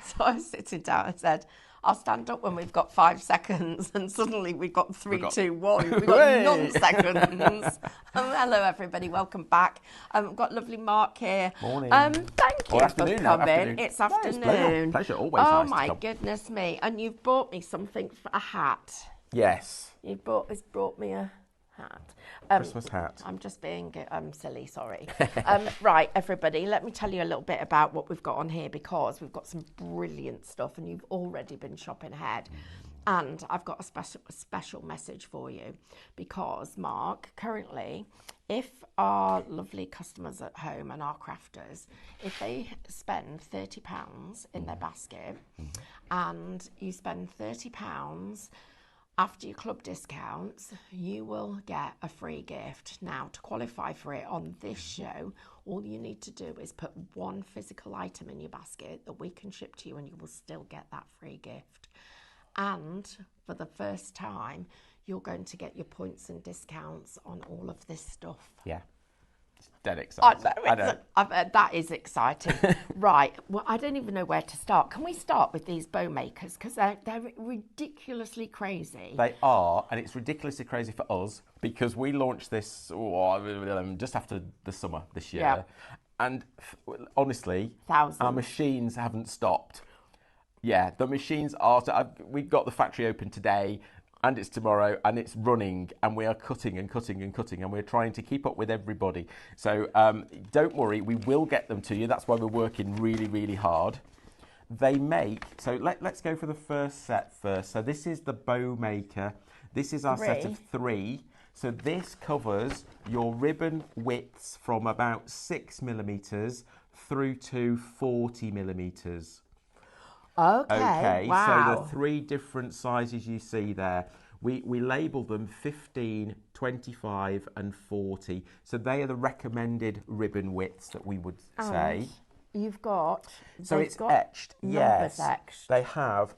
So I was sitting down and said, I'll stand up when we've got 5 seconds, and suddenly we've got 3, 2, 1. We've got none seconds. Hello, everybody. Welcome back. We've got lovely Mark here. Morning. Thank you for coming. It's afternoon. Pleasure. Always oh, nice my to come. goodness me. And you've bought me something for a hat. Yes. You've brought me a hat. Christmas hat. I'm just being silly, sorry. Right, everybody, let me tell you a little bit about what we've got on here, because we've got some brilliant stuff and you've already been shopping ahead. And I've got a special message for you, because, Mark, currently, if our lovely customers at home and our crafters, if they spend £30 in their basket and you spend £30 after your club discounts, you will get a free gift. Now, to qualify for it on this show, all you need to do is put one physical item in your basket that we can ship to you, and you will still get that free gift. And for the first time, you're going to get your points and discounts on all of this stuff. Yeah. It's dead exciting. I know. That is exciting. Right. Well, I don't even know where to start. Can we start with these bow makers? Because they're ridiculously crazy. They are, and it's ridiculously crazy for us, because we launched this just after the summer this year. Yeah. And honestly, Thousands. our machines haven't stopped. Yeah, the machines are. We've got the factory open today, and it's tomorrow, and it's running, and we are cutting and cutting and cutting, and we're trying to keep up with everybody. So don't worry, we will get them to you. That's why we're working really, really hard. They make, so let's go for the first set first. So this is the bow maker. This is our set of 3. So this covers your ribbon widths from about 6mm through to 40mm. Okay, wow. So the 3 different sizes you see there, we label them 15, 25 and 40. So they are the recommended ribbon widths that we would say. You've got... So it's etched, yes. Etched. They have,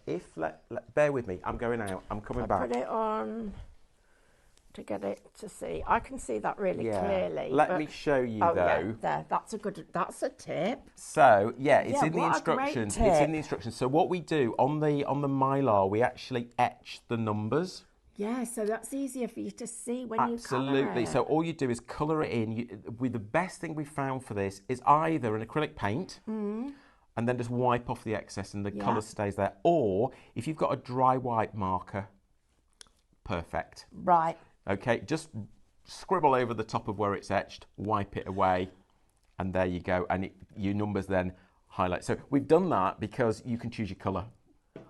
bear with me, I'm going out, I'm coming back. Put it on to get it to see. I can see that really clearly. Let me show you though. Yeah, there, that's a tip. So yeah, it's in the what a instructions. great tip. It's in the instructions. So what we do on the Mylar, we actually etch the numbers. Yeah, so that's easier for you to see when you colour Absolutely. it. So all you do is colour it in. The best thing we found for this is either an acrylic paint and then just wipe off the excess and the colour stays there. Or if you've got a dry white marker, perfect. Right. Okay, just scribble over the top of where it's etched, wipe it away, and there you go. And your numbers then highlight. So we've done that because you can choose your colour.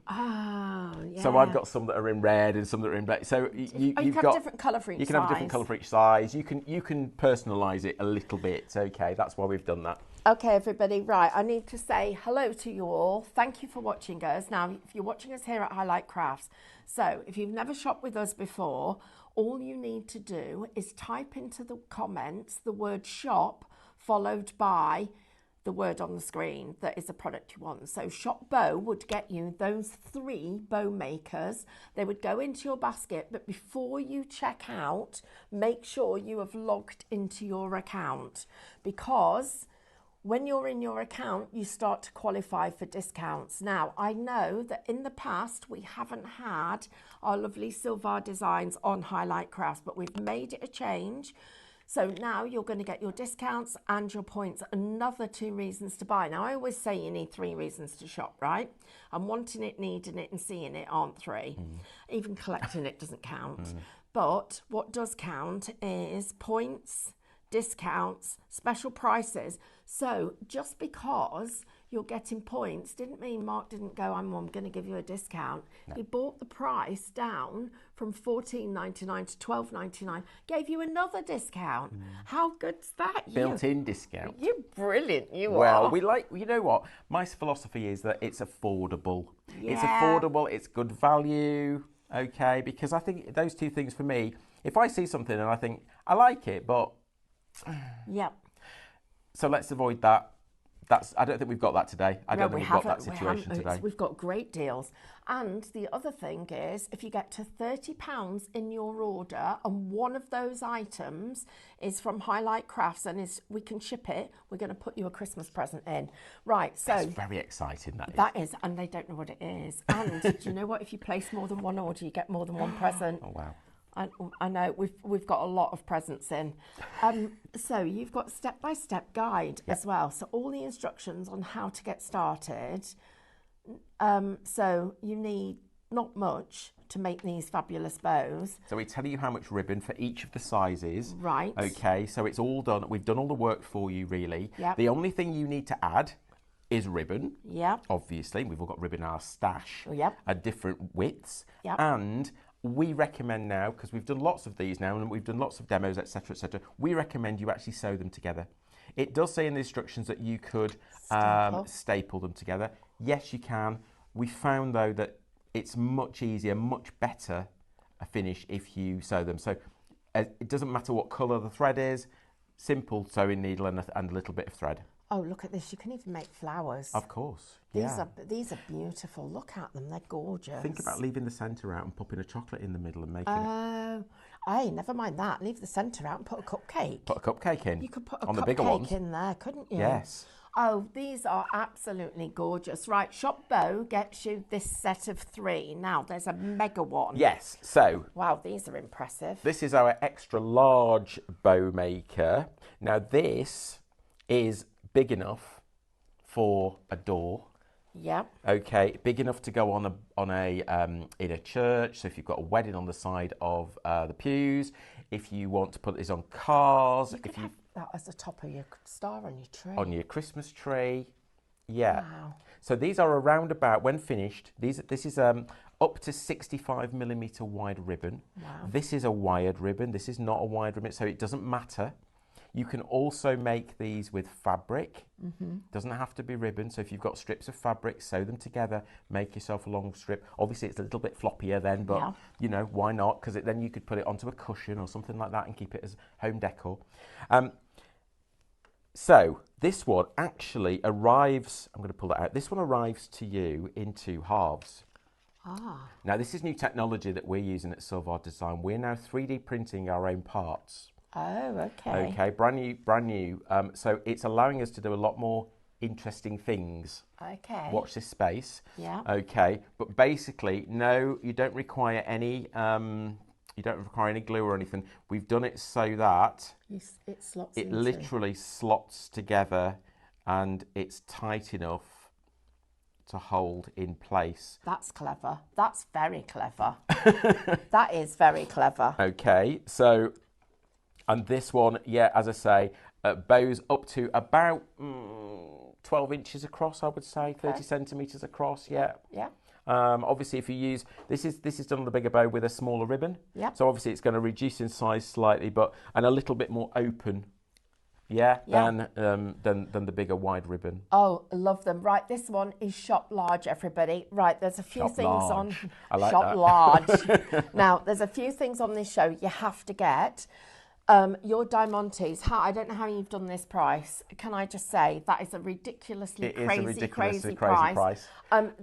Oh, yeah. So I've got some that are in red and some that are in black. So you can have a different colour for each size. You can have a different colour for each size. You can personalise it a little bit. Okay, that's why we've done that. Okay, everybody, right, I need to say hello to you all. Thank you for watching us. Now, if you're watching us here at Highlight Crafts, so if you've never shopped with us before, all you need to do is type into the comments the word shop followed by the word on the screen that is the product you want. So Shop Bow would get you those 3 bow makers. They would go into your basket, but before you check out, make sure you have logged into your account, because when you're in your account, you start to qualify for discounts. Now, I know that in the past, we haven't had our lovely Silvar Designs on Highlight Crafts, but we've made it a change. So now you're going to get your discounts and your points, another 2 reasons to buy. Now, I always say you need 3 reasons to shop, right? And wanting it, needing it and seeing it aren't 3. Even collecting it doesn't count. But what does count is points, discounts, special prices. So just because you're getting points didn't mean Mark didn't go, I'm going to give you a discount. No. He brought the price down from $14.99 to $12.99, gave you another discount. How good's that? Built-in discount. You're brilliant, you are. Well, you know what? My philosophy is that it's affordable. Yeah. It's affordable, it's good value, okay? Because I think those 2 things for me, if I see something and I think, I like it, but... Yep. So let's avoid that. I don't think we've got that today. I don't think we've got that situation today. We've got great deals. And the other thing is, if you get to £30 in your order and one of those items is from Highlight Crafts and we can ship it, we're going to put you a Christmas present in. Right, so... That's very exciting, that is. That is, and they don't know what it is. And do you know what? If you place more than one order, you get more than one present. Oh, wow. I know, we've got a lot of presents in. So you've got step-by-step guide as well. So all the instructions on how to get started. So you need not much to make these fabulous bows. So we tell you how much ribbon for each of the sizes. Right. Okay, so it's all done. We've done all the work for you, really. Yep. The only thing you need to add is ribbon. Yep. Obviously, we've all got ribbon in our stash. Yep. At different widths. Yep. And we recommend now, because we've done lots of these now and we've done lots of demos, etc., we recommend you actually sew them together. It does say in the instructions that you could staple them together. Yes, you can. We found, though, that it's much easier, much better a finish if you sew them. So it doesn't matter what colour the thread is, simple sewing needle and a little bit of thread. Oh, look at this. You can even make flowers. Of course. These are beautiful. Look at them. They're gorgeous. Think about leaving the centre out and popping a chocolate in the middle and making it. Oh, hey, never mind that. Leave the centre out and put a cupcake. Put a cupcake in. You could put a on the bigger ones. cupcake in there, couldn't you? Yes. Oh, these are absolutely gorgeous. Right, Shop Bow gets you this set of 3. Now, there's a mega one. Yes, so... Wow, these are impressive. This is our extra large bow maker. Now, this is big enough for a door. Yeah. Okay, big enough to go on in a church. So if you've got a wedding on the side of the pews, if you want to put this on cars, You could have that as the top of your star on your tree. On your Christmas tree, yeah. Wow. So these are around about, when finished, this is up to 65mm wide ribbon. Wow. This is a wired ribbon. This is not a wide ribbon, so it doesn't matter. You can also make these with fabric. Doesn't have to be ribbon. So if you've got strips of fabric, sew them together, make yourself a long strip. Obviously, it's a little bit floppier then, but you know, why not? Because then you could put it onto a cushion or something like that and keep it as home decor. So this one actually arrives, I'm going to pull that out. This one arrives to you in 2 halves. Ah. Now, this is new technology that we're using at Silvar Design. We're now 3D printing our own parts. Oh, okay. Okay, brand new. So it's allowing us to do a lot more interesting things. Okay. Watch this space. Yeah. Okay, but basically, no, you don't require any. You don't require any glue or anything. We've done it so that it slots. It literally slots together, and it's tight enough to hold in place. That's clever. That's very clever. That is very clever. Okay, so. And this one, yeah, as I say, bows up to about 12 inches across, I would say, 30 centimetres across, yeah. Yeah. Obviously, if you use, this is done on a bigger bow with a smaller ribbon. Yeah. So obviously it's going to reduce in size slightly, and a little bit more open, than the bigger wide ribbon. Oh, love them. Right, this one is shop large, everybody. Right, there's a few Shop things large. on I like shop that. large. Now, there's a few things on this show you have to get. Your Diamantes, I don't know how you've done this price. Can I just say that is a ridiculously crazy price.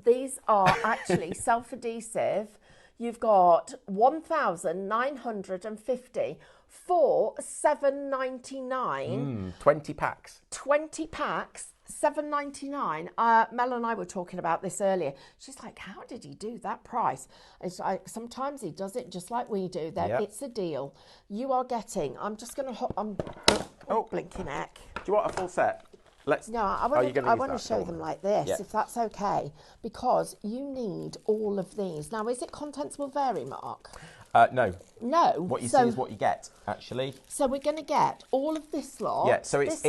These are actually self-adhesive. You've got 1,950 for $7.99. 20 packs. 20 packs. $7.99. Mel and I were talking about this earlier. She's like, how did he do that price? It's like, sometimes he does it just like we do. Then it's a deal. You are getting, I'm just going to, blinking heck. Do you want a full set? I want to show them like this, if that's okay, because you need all of these. Now, is it contents will vary, Mark? No. No. What you see is what you get, actually. So we're going to get all of this lot. Yeah, so you'll get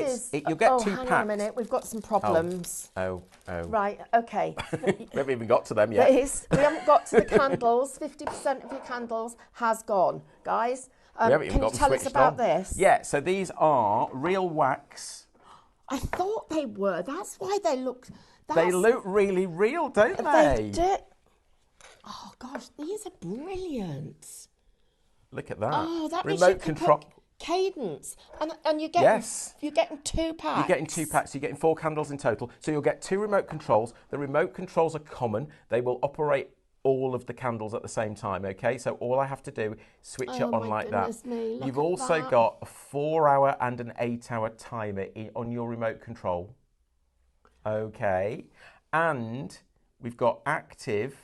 2 packs. Hang on a minute, we've got some problems. Oh. Right, okay. We haven't even got to them yet. We haven't got to the candles. 50% of your candles has gone. Guys, can you tell us about this? Yeah, so these are real wax. I thought they were. That's why they look... They look really real, don't they? They do. Oh, gosh, these are brilliant. Look at that. Oh, that remote control. Cadence. And you're getting, Yes. you're getting 2 packs. You're getting 2 packs, you're getting 4 candles in total. So you'll get 2 remote controls. The remote controls are common. They will operate all of the candles at the same time, okay? So all I have to do is switch it on like that. Me, You've also got a 4-hour and an 8-hour timer on your remote control, okay? And we've got active,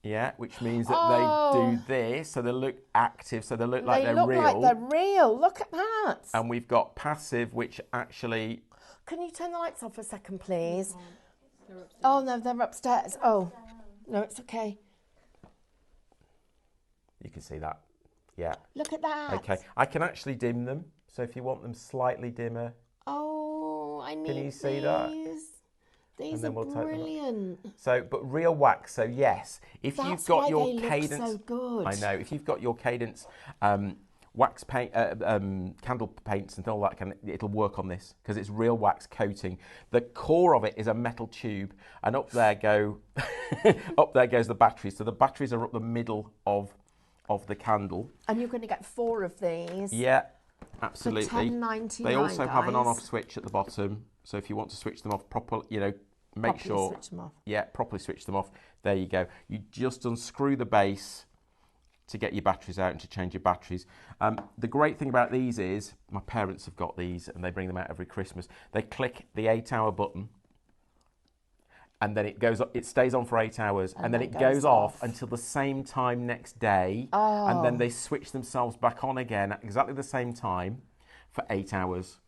yeah, which means that they do this, so they look active, so they look like they're real. They look like they're real. Look at that. And we've got passive, which actually... Can you turn the lights off a second, please? Oh, no, they're upstairs. Oh, no, it's okay. You can see that, yeah. Look at that. Okay, I can actually dim them, so if you want them slightly dimmer. Oh, I need Can you see that? These are brilliant. So, but real wax. So yes, if you've got your cadence, look so good. I know. If you've got your cadence wax paint, candle paints and all that, it'll work on this because it's real wax coating. The core of it is a metal tube, and up there goes the batteries. So the batteries are up the middle of the candle. And you're going to get 4 of these. Yeah, absolutely. For $10.99. They also have an on-off switch at the bottom. So if you want to switch them off properly, make sure, switch them off. Yeah, properly switch them off. There you go. You just unscrew the base to get your batteries out and to change your batteries. The great thing about these is, my parents have got these and they bring them out every Christmas. They click the 8-hour button and then it stays on for 8 hours and then it goes off until the same time next day. And then they switch themselves back on again at exactly the same time for 8 hours.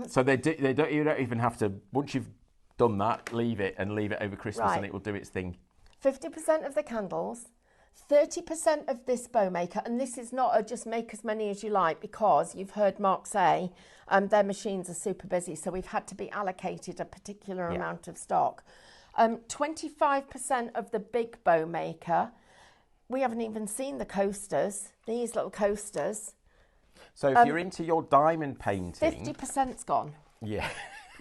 So you don't even have to, once you've done that, leave it over Christmas and it will do its thing. 50% of the candles, 30% of this bow maker, and this is not a just make as many as you like because you've heard Mark say their machines are super busy, so we've had to be allocated a particular amount of stock. 25% of the big bow maker, we haven't even seen the coasters, these little coasters. So if you're into your diamond painting... 50%'s gone. Yeah.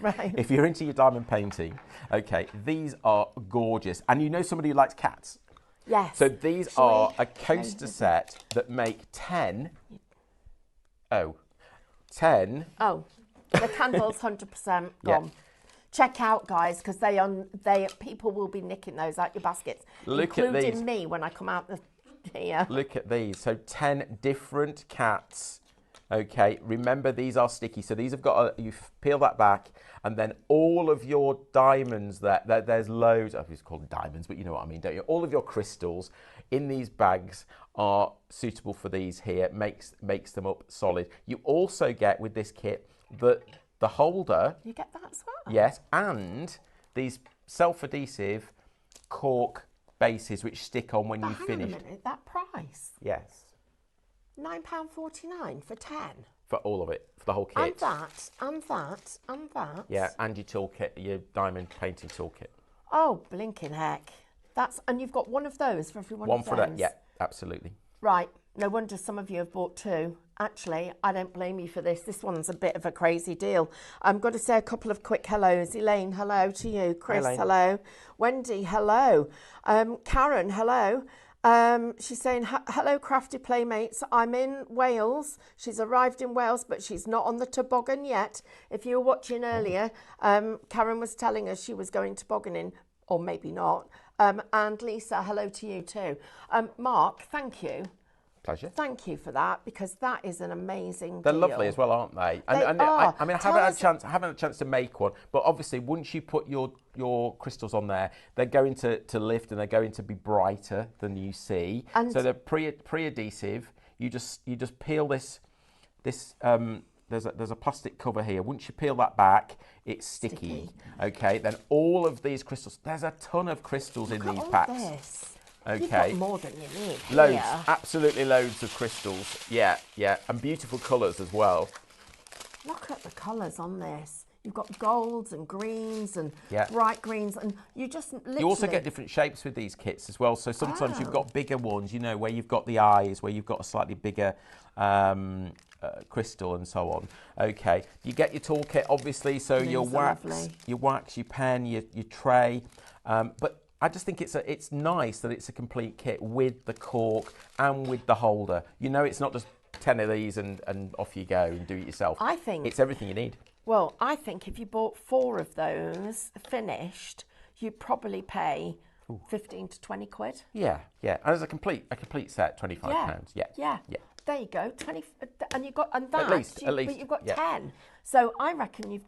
Right. If you're into your diamond painting, okay, these are gorgeous. And you know somebody who likes cats? Yes. So these are a coaster set that make 10... Oh, the candle's 100% gone. Yeah. Check out, guys, because people will be nicking those out your baskets, including me when I come out here. Look at these. So 10 different cats. Okay, remember these are sticky. So these have got you peel that back, and then all of your diamonds there's loads of, it's called diamonds, but you know what I mean, don't you? All of your crystals in these bags are suitable for these here. Makes them up solid. You also get with this kit the holder. You get that as well? Yes, and these self-adhesive cork bases which stick on when you've finished. Hang on a minute, that price? Yes. £9.49 for 10. For all of it, for the whole kit. And that. Yeah, and your toolkit, your diamond painting toolkit. Oh, blinking heck. And you've got one of those for every one of those? One for that, yeah, absolutely. Right, no wonder some of you have bought 2. Actually, I don't blame you for this. This one's a bit of a crazy deal. I'm going to say a couple of quick hellos. Elaine, hello to you. Chris, hello. Wendy, hello. Karen, hello. She's saying, hello, crafty playmates. I'm in Wales. She's arrived in Wales, but she's not on the toboggan yet. If you were watching earlier, Karen was telling us she was going tobogganing, or maybe not. And Lisa, hello to you too. Mark, thank you. Pleasure. Thank you for that, because that is an amazing They're deal. lovely as well, aren't they? They are. I mean, I haven't had a chance to make one, but obviously once you put your crystals on there, they're going to lift and they're going to be brighter than you see. And so they're pre-adhesive. You just peel this. There's a plastic cover here. Once you peel that back, it's sticky. Okay. Then all of these crystals. There's a ton of crystals in these packs. This. Okay. You've got more than you need. Loads, absolutely loads of crystals. Yeah, and beautiful colours as well. Look at the colours on this. You've got golds and greens and Yeah. bright greens, and you just literally... You also get different shapes with these kits as well. So sometimes you've got bigger ones, you know, where you've got the eyes, where you've got a slightly bigger crystal and so on. Okay, you get your toolkit, obviously, so your wax, your pen, your tray, but I just think it's nice that it's a complete kit with the cork and with the holder. You know, it's not just 10 of these and off you go and do it yourself. I think it's everything you need. Well, I think if you bought 4 of those finished, you'd probably pay 15 to 20 quid. Yeah, yeah. And as a complete set, £25. Yeah. Yeah. There you go, 20, and you've got, and that, at least. but you've got 10. So I reckon you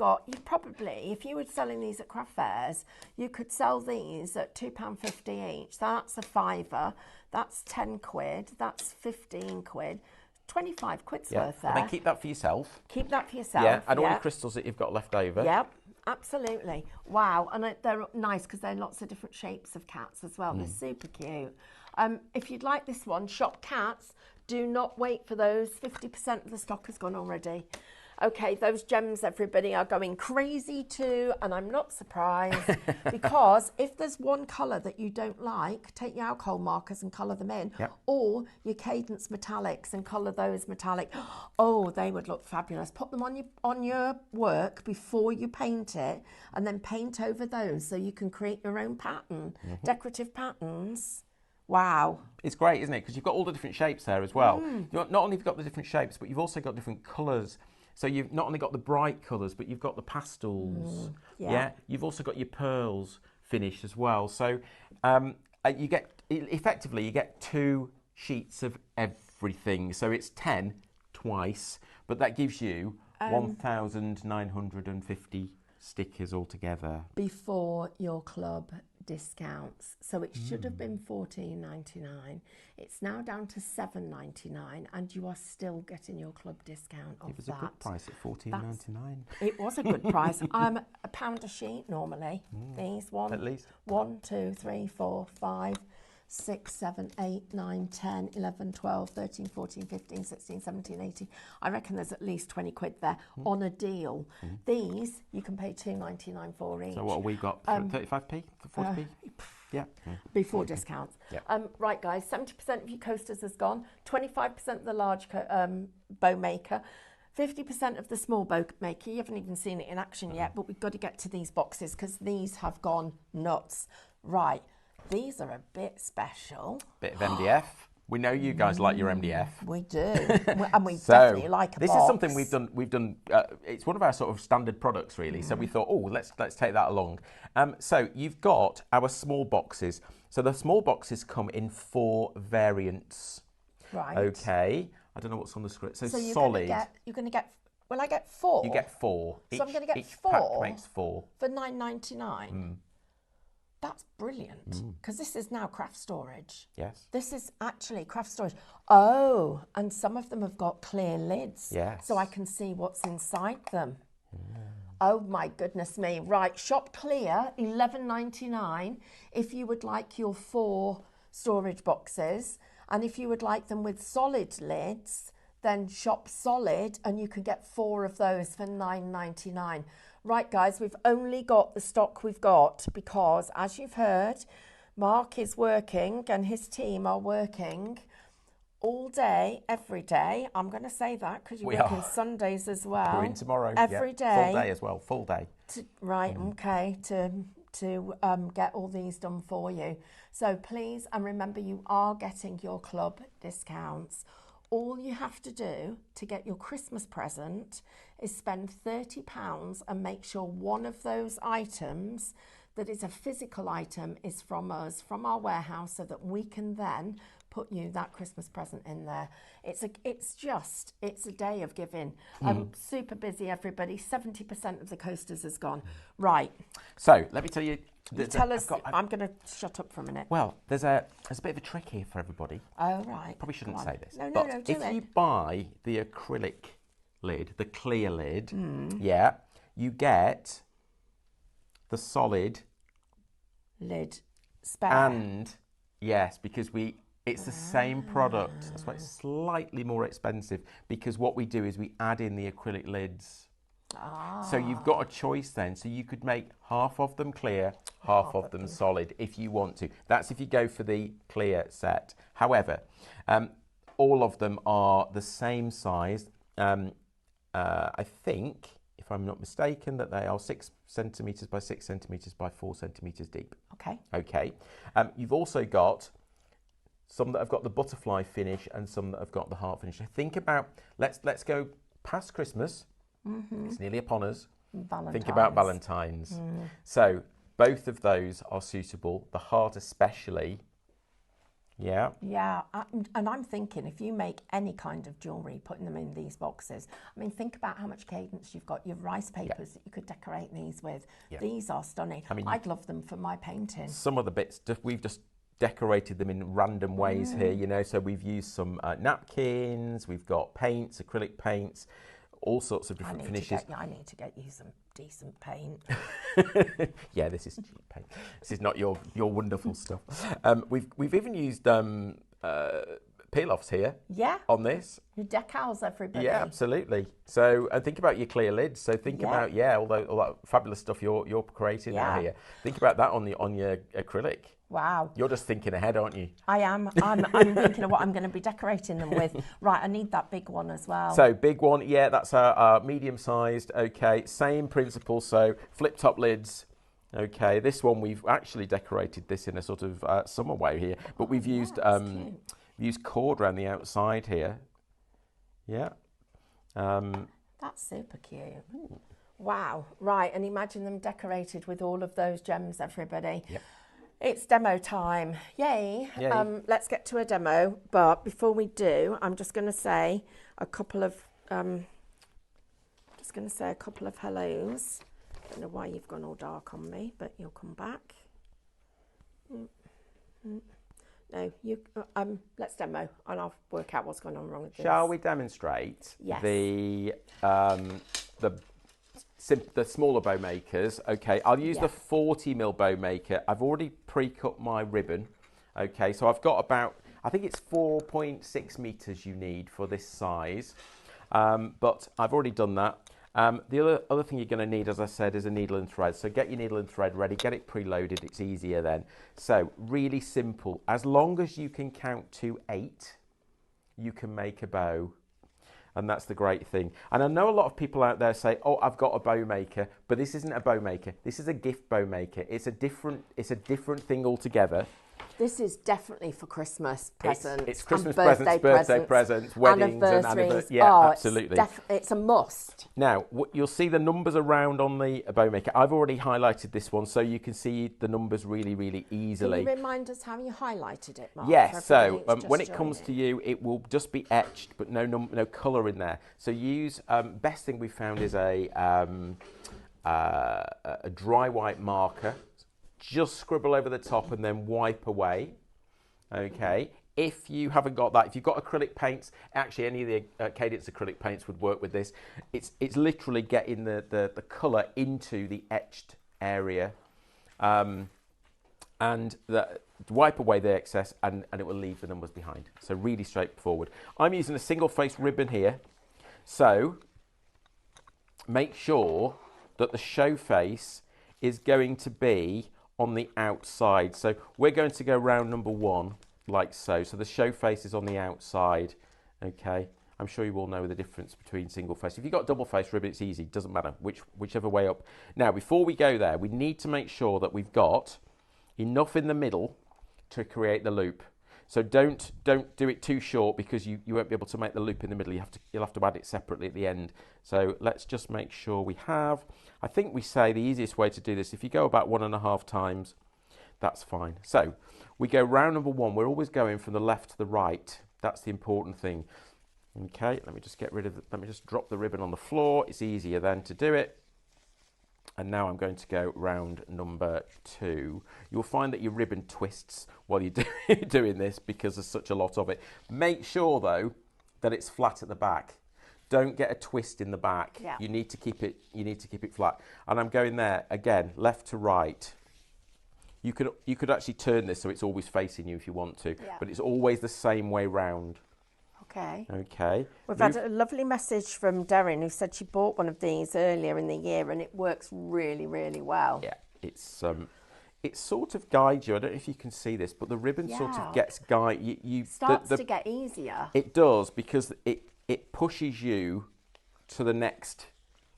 probably, if you were selling these at craft fairs, you could sell these at £2.50 each. So that's a fiver, that's 10 quid, that's 15 quid, 25 quid's worth there. And then keep that for yourself. Keep that for yourself. Yeah, and all the crystals that you've got left over. Yep. Absolutely. Wow. And they're nice because they're lots of different shapes of cats as well. They're super cute. If you'd like this one, Shop Cats, do not wait for those. 50% of the stock has gone already. Okay, those gems, everybody, are going crazy too, and I'm not surprised because if there's one colour that you don't like, take your alcohol markers and colour them in, or your Cadence metallics and colour those metallic. Oh, they would look fabulous. Put them on your work before you paint it, and then paint over those so you can create your own pattern, decorative patterns. Wow. It's great, isn't it? Because you've got all the different shapes there as well. Not only have you got the different shapes, but you've also got different colours. So you've not only got the bright colours, but you've got the pastels. You've also got your pearls finished as well. So you get 2 sheets of everything. So it's 10 twice, but that gives you 1,950 stickers altogether. Before your club discounts. So it should have been $14.99. It's now down to $7.99, and you are still getting your club discount off that. It was a good price at $14.99. It was a good price. I'm £1 a sheet normally. These one, at least 1, 2, 3, 4, 5, 6, 7, 8, 9, 10, 11, 12, 13, 14, 15, 16, 17, 18. I reckon there's at least 20 quid there on a deal. These you can pay $2.99 for each. So what have we got? 35p? 40p? Yeah. Before discounts. Right, guys, 70% of your coasters has gone, 25% of the large bow maker, 50% of the small bow maker. You haven't even seen it in action yet, but we've got to get to these boxes because these have gone nuts. Right. These are a bit special. Bit of MDF. We know you guys like your MDF. We do, and we definitely like a box. This is something we've done. It's one of our sort of standard products, really. So we thought, let's take that along. So you've got our small boxes. So the small boxes come in 4 variants. Right. Okay. I don't know what's on the script. So you're solid. You're going to get. Will I get 4? You get 4. So I'm going to get 4. Pack makes 4 for $9.99. That's brilliant, because this is now craft storage. Yes. This is actually craft storage. Oh, and some of them have got clear lids. Yes. So I can see what's inside them. Oh my goodness me. Right, shop clear, $11.99 if you would like your 4 storage boxes. And if you would like them with solid lids, then shop solid and you can get 4 of those for $9.99. Right, guys, we've only got the stock we've got because, as you've heard, Mark is working and his team are working all day, every day. I'm going to say that because you're working Sundays as well. We're in tomorrow. Every day. Full day as well, full day. To get all these done for you. So please, and remember, you are getting your club discounts. All you have to do to get your Christmas present is spend £30 and make sure one of those items that is a physical item is from us, from our warehouse, so that we can then put you that Christmas present in there. It's a day of giving. Super busy, everybody. 70% of the coasters has gone. Right. So let me tell you. Tell us. I'm going to shut up for a minute. Well, there's a bit of a trick here for everybody. Oh, right. Probably shouldn't say this. No, but if you buy the acrylic lid, the clear lid, you get the solid lid spare. And yes, because it's the same product. That's why it's slightly more expensive, because what we do is we add in the acrylic lids. So you've got a choice then. So you could make half of them clear, half of them solid if you want to. That's if you go for the clear set. However, all of them are the same size. I think, if I'm not mistaken, that they are 6 centimetres by 6 centimetres by 4 centimetres deep. Okay. Okay. You've also got some that have got the butterfly finish, and some that have got the heart finish. So think about, let's go past Christmas. It's nearly upon us. Valentine's. Think about Valentine's. So both of those are suitable, the heart especially. Yeah. Yeah, and I'm thinking if you make any kind of jewellery, putting them in these boxes, I mean, think about how much cadence you've got. Your rice papers that you could decorate these with. These are stunning. I mean, I'd love them for my painting. Some of the bits, we've just decorated them in random ways here, you know, so we've used some napkins, we've got paints, acrylic paints, all sorts of different finishes. I need to get you some decent paint. Yeah, this is cheap paint. This is not your wonderful stuff. We've even used peel-offs here. Yeah. On this. Your decals, everybody. Yeah, absolutely. So, and think about your clear lids. So think about all that fabulous stuff you're creating now here. Think about that on your acrylic. Wow. You're just thinking ahead, aren't you? I am. I'm thinking of what I'm going to be decorating them with. Right, I need that big one as well. So big one, yeah, that's a medium-sized. Okay, same principle. So flip-top lids. Okay, this one we've actually decorated this in a sort of summer way here, but we've used cord around the outside here. Yeah. That's super cute. Wow. Right, and imagine them decorated with all of those gems, everybody. Yep. It's demo time. Yay. Yay. Let's get to a demo. But before we do, I'm just going to say a couple of hellos. I don't know why you've gone all dark on me, but you'll come back. No, you. Let's demo, and I'll work out what's going on wrong with this. Shall we demonstrate the smaller bow makers? Okay, I'll use the 40mm bow maker. I've already pre-cut my ribbon. Okay, so I've got about, I think it's 4.6 meters you need for this size, but I've already done that. The other thing you're going to need, as I said, is a needle and thread. So get your needle and thread ready, get it preloaded, it's easier then. So really simple. As long as you can count to 8, you can make a bow. And that's the great thing. And I know a lot of people out there say, oh, I've got a bow maker, but this isn't a bow maker. This is a gift bow maker. It's a different thing altogether. This is definitely for Christmas presents. It's Christmas presents, birthday presents, weddings and anniversaries. Yeah, absolutely. It's a must. Now, you'll see the numbers around on the bow maker. I've already highlighted this one, so you can see the numbers really, really easily. Can you remind us how you highlighted it, Mark? Yes, so when it comes to you, it will just be etched, but no colour in there. So use, best thing we found is a dry white marker. Just scribble over the top and then wipe away. Okay. If you haven't got that, if you've got acrylic paints, actually any of the Cadence acrylic paints would work with this. It's literally getting the colour into the etched area, and wipe away the excess, and it will leave the numbers behind. So really straightforward. I'm using a single-faced ribbon here, so make sure that the show face is going to be on the outside. So we're going to go round number 1 like so. So the show face is on the outside. Okay, I'm sure you all know the difference between single face. If you've got double face ribbon, it's easy, doesn't matter whichever way up. Now before we go there, we need to make sure that we've got enough in the middle to create the loop. So don't do it too short, because you won't be able to make the loop in the middle. You'll have to add it separately at the end. So let's just make sure we have. I think we say the easiest way to do this, if you go about 1.5 times, that's fine. So we go round number 1. We're always going from the left to the right. That's the important thing. Okay, let me just let me just drop the ribbon on the floor. It's easier then to do it. And now I'm going to go round number 2. You'll find that your ribbon twists while you're doing this, because there's such a lot of it. Make sure though that it's flat at the back. Don't get a twist in the back. Yeah. You need to keep it flat. And I'm going there again, left to right. You could actually turn this so it's always facing you if you want to, but it's always the same way round. Okay. Okay. We've had a lovely message from Darren, who said she bought one of these earlier in the year and it works really, really well. Yeah, it sort of guides you. I don't know if you can see this, but the ribbon sort of gets starts to get easier. It does, because it pushes you to the next,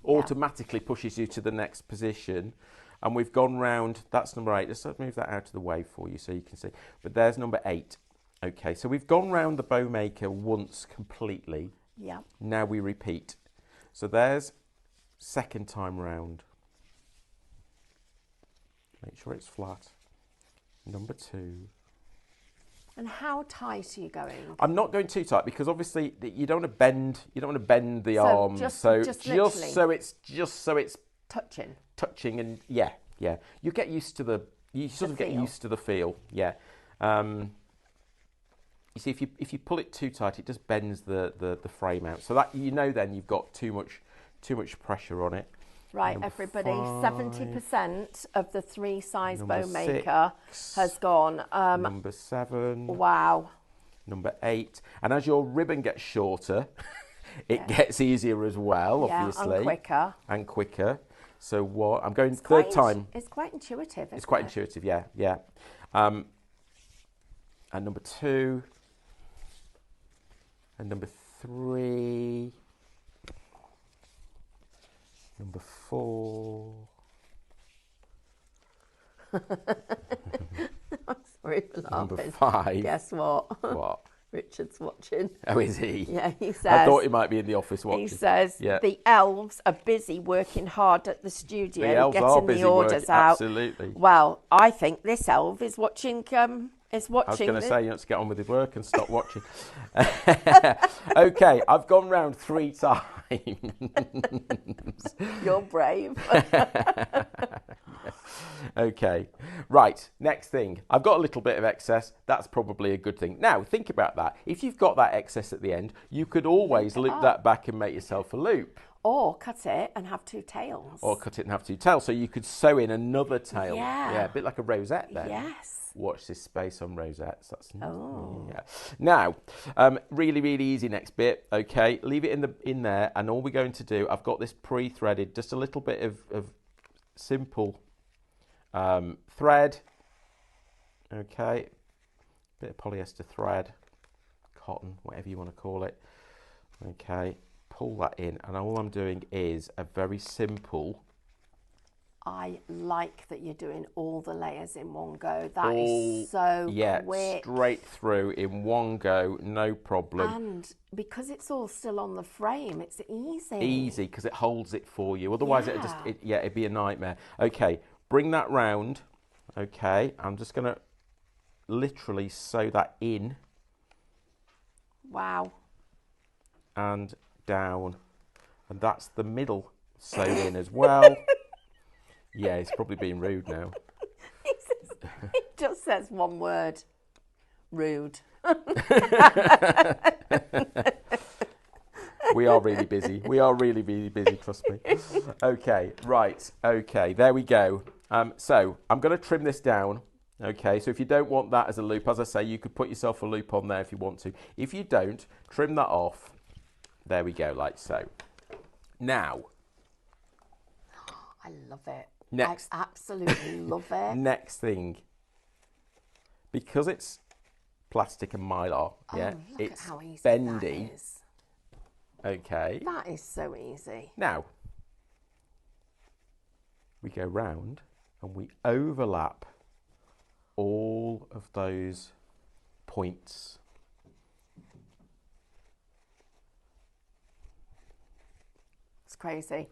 automatically pushes you to the next position. And we've gone round, that's number 8. Let's move that out of the way for you so you can see. But there's number 8. Okay, so we've gone round the bow maker once completely. Yeah. Now we repeat. So there's second time round. Make sure it's flat. Number 2. And how tight are you going? I'm not going too tight because obviously you don't want to bend. You don't want to bend the So arms. just so literally just so it's touching, and yeah. You get used to the. You sort of get used to the feel. Yeah. You see, if you pull it too tight, it just bends the frame out. So that then you've got too much pressure on it. Right, Number everybody, 5. 70% of the 3 size Number bow maker 6. has gone. Number 7. Wow. Number 8. And as your ribbon gets shorter, it gets easier as well, obviously. And quicker. So what? I'm going third time. It's quite intuitive, It's quite intuitive, yeah. And number 2. And number 3. Number 4. I'm sorry for laughing. Number 5. Guess what? What? Richard's watching. Oh, is he? Yeah, he says. I thought he might be in the office watching. He says the elves are busy working hard at the studio, the elves getting are busy the orders working, out. Absolutely. Well, I think this elf is watching. I was going to say, you have to get on with his work and stop watching. Okay, I've gone round 3 times. You're brave. Okay, right, next thing. I've got a little bit of excess. That's probably a good thing. Now, think about that. If you've got that excess at the end, you could always loop that back and make yourself a loop. Or cut it and have 2 tails. Or cut it and have 2 tails. So you could sew in another tail. Yeah. A bit like a rosette then. Yes. Watch this space on rosettes. That's yeah. Now, really, really easy next bit. Okay, leave it in there, and all we're going to do, I've got this pre-threaded, just a little bit of simple thread. Okay, bit of polyester thread, cotton, whatever you want to call it. Okay, pull that in, and all I'm doing is a very simple. I like that you're doing all the layers in one go. That is so quick. Straight through in one go, no problem. And because it's all still on the frame, it's easy. Easy, because it holds it for you. Otherwise, it'd be a nightmare. Okay, bring that round. Okay, I'm just going to literally sew that in. Wow. And down. And that's the middle sewed in as well. Yeah, it's probably being rude now. He just says one word. Rude. We are really busy. We are really, really busy, trust me. Okay, right. Okay, there we go. So I'm going to trim this down. Okay, so if you don't want that as a loop, as I say, you could put yourself a loop on there if you want to. If you don't, trim that off. There we go, like so. Now. I love it. Next. I absolutely love it. Next thing. Because it's plastic and mylar, it's how easy bendy. That is. Okay. That is so easy. Now, we go round and we overlap all of those points. It's crazy.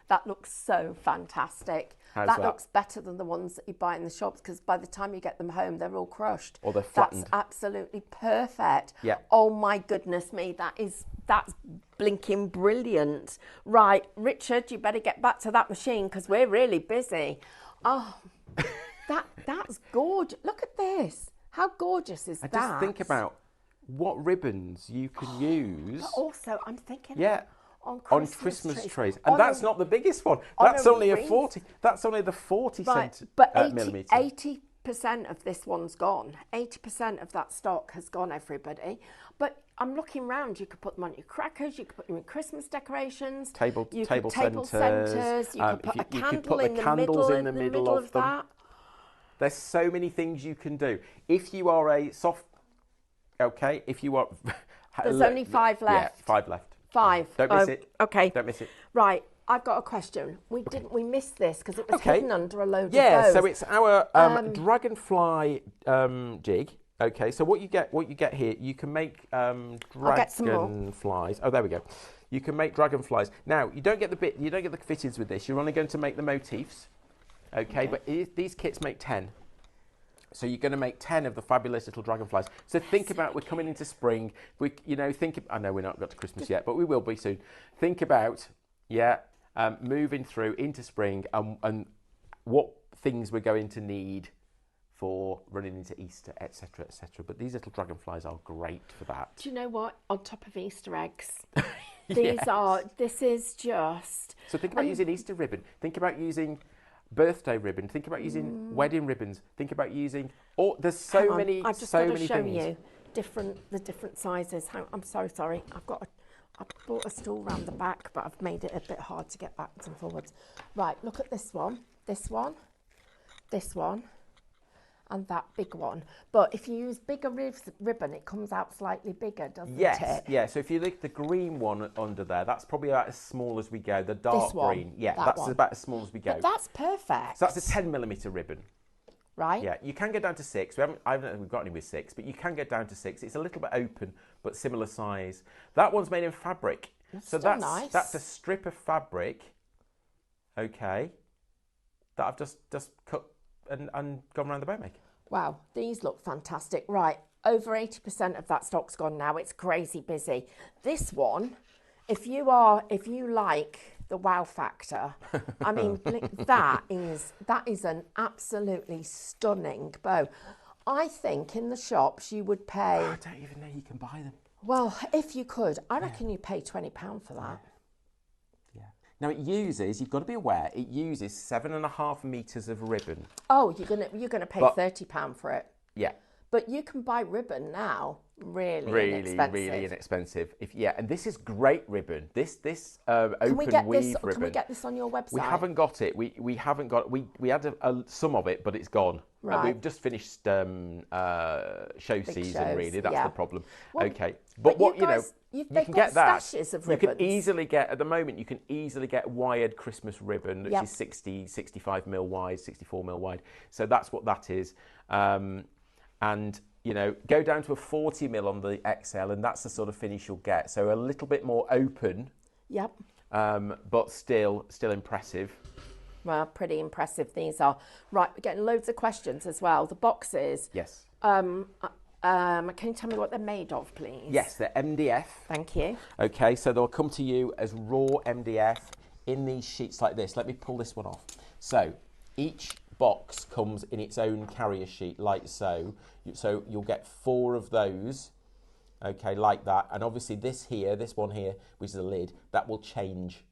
That looks so fantastic. How's that that? looks better than the ones that you buy in the shops, because by the time you get them home, they're all crushed. Or they're flattened. That's absolutely perfect. Yeah. Oh my goodness me, that's blinking brilliant. Right, Richard, you better get back to that machine because we're really busy. Oh, that's gorgeous. Look at this. How gorgeous is that? Just think about what ribbons you can use. But also, I'm thinking. Yeah. On Christmas trees. And that's not the biggest one. That's only a 40. That's only the 40 millimetre. 80% of this one's gone. 80% of that stock has gone, everybody. But I'm looking round. You could put them on your crackers. You could put them in Christmas decorations. Table centres. You could put a candle in the middle of them. that. There's so many things you can do. If you are a soft... Okay, if you are... There's only 5 left. Yeah, 5 left. 5. Don't miss it. Okay. Don't miss it. Right. I've got a question. We missed this because it was hidden under a load of Yeah, those. so it's our dragonfly jig. Okay, so what you get here, you can make get some more. dragonflies. Oh, there we go. You can make dragonflies. Now, you don't get the fittings with this. You're only going to make the motifs. Okay. But these kits make 10. So you're going to make 10 of the fabulous little dragonflies. So think about, we're coming into spring. I know we're not got to Christmas yet, but we will be soon. Think about, moving through into spring and what things we're going to need for running into Easter, etc., etc. But these little dragonflies are great for that. Do you know what? On top of Easter eggs. Yes. This is just... So think about using Easter ribbon. Think about using birthday ribbon. Think about using wedding ribbons. Think about using... there's so many I've just so got to many show things. you the different sizes. I'm so sorry. I brought a stool round the back, but I've made it a bit hard to get backwards and forwards. Right, look at this one, this one, this one, and that big one. But if you use bigger ribbon, it comes out slightly bigger, doesn't it? Yeah. So if you look at the green one under there, that's probably about as small as we go. The dark green, that's about as small as we go. But that's perfect. So that's a 10mm ribbon. Right. Yeah, you can get down to 6. I don't know if we've got any with 6, but you can get down to 6. It's a little bit open, but similar size. That one's made in fabric. That's nice. That's a strip of fabric, okay, that I've just cut and gone around the bow maker. Wow, these look fantastic. Right, over 80% of that stock's gone now. It's crazy busy. This one, if you like the wow factor, I mean, that is an absolutely stunning bow. I think in the shops you would pay... I don't even know you can buy them. Well, if you could, I reckon you'd pay £20 for that. Yeah. Now you've got to be aware, it uses 7.5 meters of ribbon. Oh, you're gonna pay £30 for it. Yeah. But you can buy ribbon now, really inexpensive. And this is great ribbon. This open weave ribbon. Can we get this on your website? We haven't got it. We haven't got. We had some of it, but it's gone. Right. We've just finished show season. Really, that's the problem. Well, okay, but what you can get that. Stashes of you can ribbons. easily get at the moment. You can easily get wired Christmas ribbon, which is 65 mil wide, 64 mil wide. So that's what that is. And go down to a 40 mil on the XL, and that's the sort of finish you'll get. So a little bit more open. Yep. But still impressive. Well, pretty impressive these are. Right, we're getting loads of questions as well. The boxes. Yes. Can you tell me what they're made of, please? Yes, they're MDF. Thank you. Okay, so they'll come to you as raw MDF in these sheets like this. Let me pull this one off. So each box comes in its own carrier sheet, like so. So you'll get 4 of those, okay, like that. And obviously this one here, which is a lid, that will change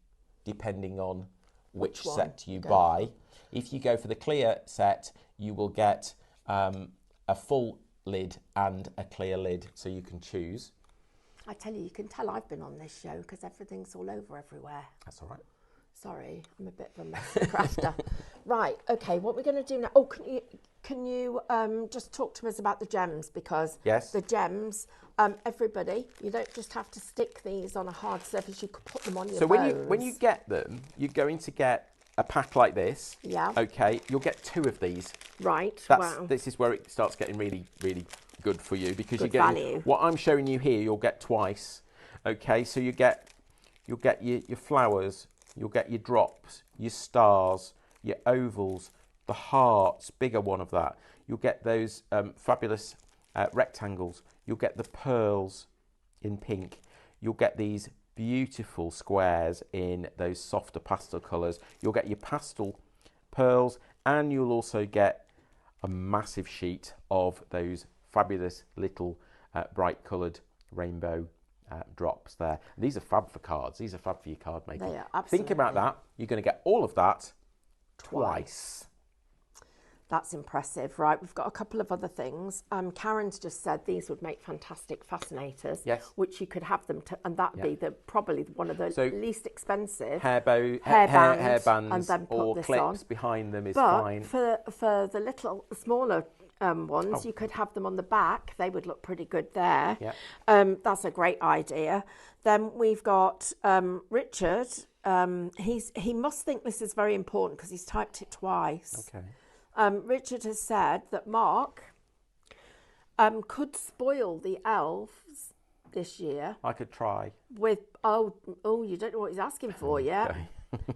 depending on which set you buy. If you go for the clear set, you will get a full lid and a clear lid, so you can choose. I tell you can tell I've been on this show because everything's all over everywhere. That's all right. Sorry, I'm a bit of a messy crafter. Right, okay, what we're going to do now... Oh, can you just talk to us about the gems? Because the gems, everybody, you don't just have to stick these on a hard surface, you could put them on your bows. So when you get them, you're going to get a pack like this. Yeah. Okay, you'll get 2 of these. Right, wow. This is where it starts getting really, really good for you, because you get value. What I'm showing you here, you'll get twice. Okay, so you'll get your flowers, you'll get your drops, your stars, your ovals, the hearts, bigger one of that. You'll get those fabulous rectangles. You'll get the pearls in pink. You'll get these beautiful squares in those softer pastel colours. You'll get your pastel pearls, and you'll also get a massive sheet of those fabulous little bright coloured rainbow drops there. And these are fab for cards. These are fab for your card making. They are, absolutely. Think about that. You're going to get all of that twice. That's impressive. Right, we've got a couple of other things. Karen's just said these would make fantastic fascinators. Yes. Which you could have them to, and that'd be probably one of the least expensive. Hairbands and then put or this clips on. behind them is but fine. for the little smaller ones, you could have them on the back. They would look pretty good there. Yeah. That's a great idea. Then we've got Richard. He must think this is very important because he's typed it twice. Okay. Richard has said that Mark could spoil the elves this year I could try. with, oh, you don't know what he's asking for yet. Okay.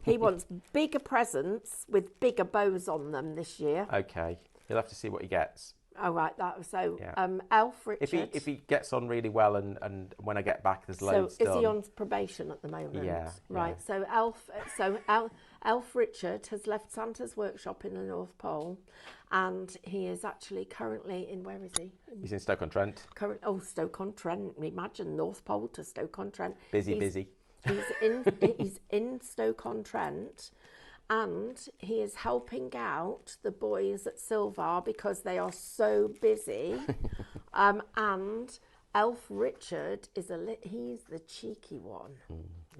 He wants bigger presents with bigger bows on them this year. Okay. You'll have to see what he gets. Oh, right. So, Yeah. Elf Richard. If he gets on really well and when I get back there's loads So done. is he on probation at the moment? Yeah. Right. Yeah. So Elf Richard has left Santa's workshop in the North Pole, and he is actually currently in, where is he? He's in Stoke-on-Trent. Stoke-on-Trent. Imagine North Pole to Stoke-on-Trent. Busy. He's in Stoke-on-Trent, and he is helping out the boys at Silvar because they are so busy. And Elf Richard is he's the cheeky one.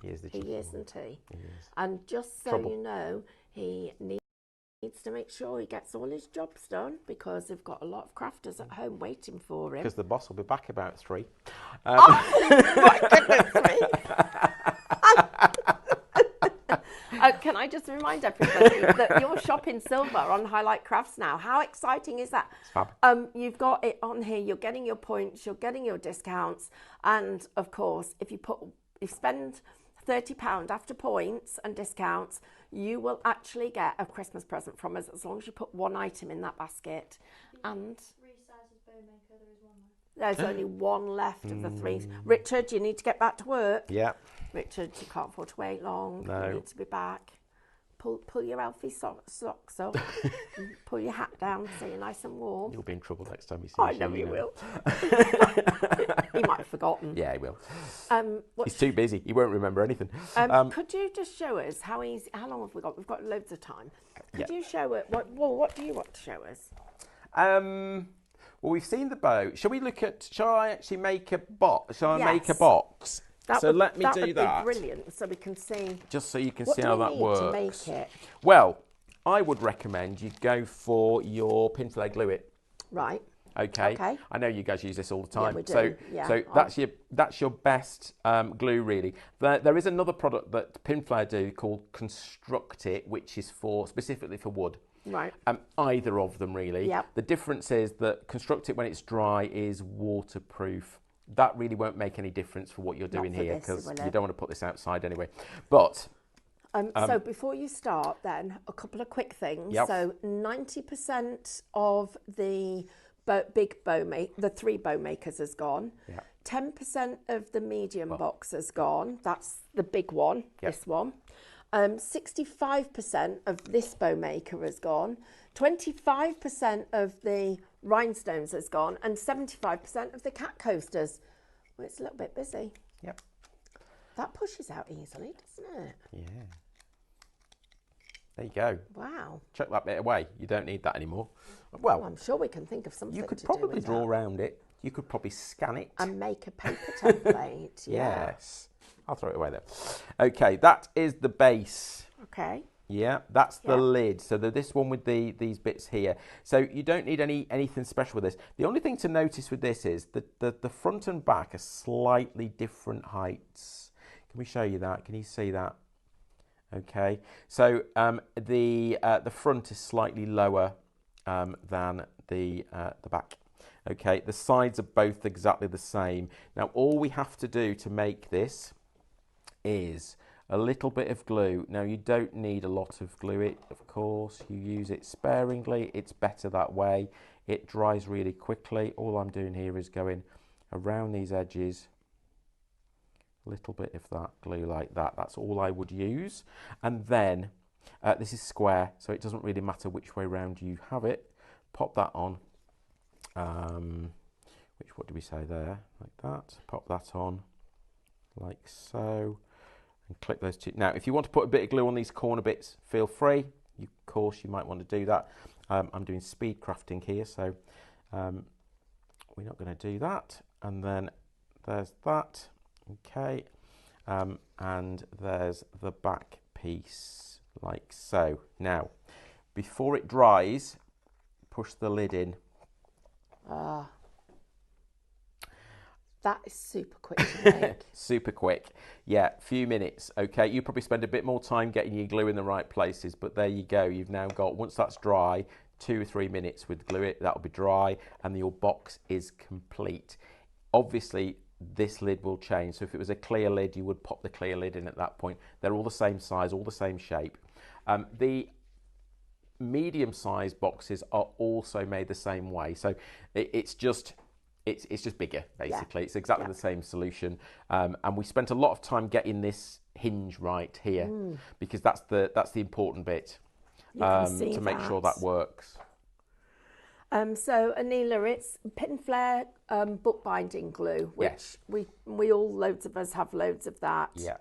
He is the cheeky one. Isn't he? He is. And just so you know, he needs to make sure he gets all his jobs done because they've got a lot of crafters at home waiting for him. Because the boss will be back about 3. My goodness me. Can I just remind everybody that you're shopping Silver on Highlight Crafts now? How exciting is that? It's fab. You've got it on here. You're getting your points. You're getting your discounts. And, of course, if you spend £30 after points and discounts, you will actually get a Christmas present from us as long as you put one item in that basket. And there's only one left of the 3. Richard, you need to get back to work. Yeah. Richard, you can't afford to wait long. No. You need to be back. Pull your Elfie socks up. Pull your hat down so you're nice and warm. You'll be in trouble next time you see I him. know you will. He might have forgotten. Yeah, he will. He's He's too busy. He won't remember anything. Could you just show us how long have we got? We've got loads of time. Could Yeah. you show it? What do you want to show us? Well, we've seen the bow. Shall I actually make a box? Shall I make a Yes. box? Let me that do would that. Be brilliant, so we can see. Just so you can What see do how we that need works. to make it? Well, I would recommend you go for your pin to glue it. Right. Okay. I know you guys use this all the time. we do. So that's your best glue really. There is another product that Pinflair do called Construct It, which is specifically for wood. Right. Either of them really. Yep. The difference is that Construct It when it's dry is waterproof. That really won't make any difference for what you're doing here because you don't want to put this outside anyway. But so before you start then, a couple of quick things. Yep. So 90% of the the 3 bow makers has gone. Yep. 10% of the medium box has gone. That's the big one, Yep. this one. 65% of this bow maker has gone. 25% of the rhinestones has gone, and 75% of the cat coasters. Well, it's a little bit busy. Yep. That pushes out easily, doesn't it? Yeah. There you go. Wow. Chuck that bit away. You don't need that anymore. Well, I'm sure we can think of something you could to probably do with draw that. around it. You could probably scan it. And make a paper template. Yeah. Yes. I'll throw it away there. Okay, that is the base. Okay. Yeah, that's the Yeah. lid. So this one with these bits here. So you don't need anything special with this. The only thing to notice with this is that the front and back are slightly different heights. Can we show you that? Can you see that? Okay. So the front is slightly lower than the back. Okay. The sides are both exactly the same. Now all we have to do to make this is a little bit of glue. Now you don't need a lot of glue, of course. You use it sparingly. It's better that way. It dries really quickly. All I'm doing here is going around these edges. A little bit of that glue like that. That's all I would use. And then this is square, so it doesn't really matter which way round you have it. Pop that on. What do we say there? Like that. Pop that on like so. And click those two. Now, if you want to put a bit of glue on these corner bits, feel free. Of course, you might want to do that. I'm doing speed crafting here, so we're not going to do that. And then there's that. Okay. And there's the back piece, like so. Now, before it dries, push the lid in. That is super quick to make. Super quick. Yeah, few minutes. Okay, you probably spend a bit more time getting your glue in the right places, but there you go. You've now got, once that's dry, 2 or 3 minutes with glue it, that'll be dry, and your box is complete. Obviously, this lid will change. So if it was a clear lid, you would pop the clear lid in at that point. They're all the same size, all the same shape. The medium-sized boxes are also made the same way. So it's just bigger, basically. It's exactly the same solution. And we spent a lot of time getting this hinge right here because that's the important bit to make sure that works. So Anila, it's Pin Flare bookbinding glue, which loads of us have loads of that. Yeah.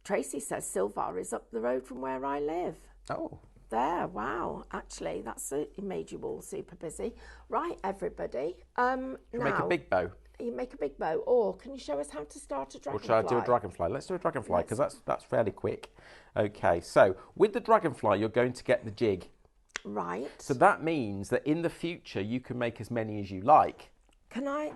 Tracy says Silvar is up the road from where I live. Oh. There, wow. Actually, that's made you all super busy. Right, everybody. Now, make a big bow. You make a big bow, or can you show us how to start a dragonfly? Or should I do a dragonfly? Let's do a dragonfly because that's fairly quick. Okay, so with the dragonfly, you're going to get the jig. Right. So that means that in the future you can make as many as you like. Can I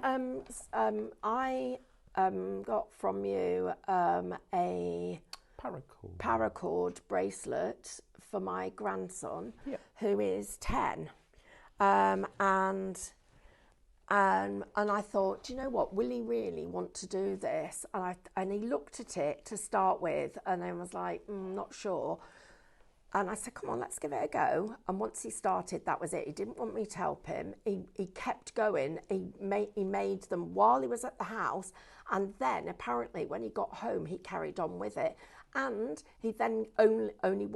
got from you a paracord bracelet for my grandson, who is 10, and I thought, do you know what? Will he really want to do this? And he looked at it to start with, and I was like, not sure. And I said, come on, let's give it a go. And once he started, that was it. He didn't want me to help him. He kept going. He made them while he was at the house. And then apparently when he got home, he carried on with it. And he then only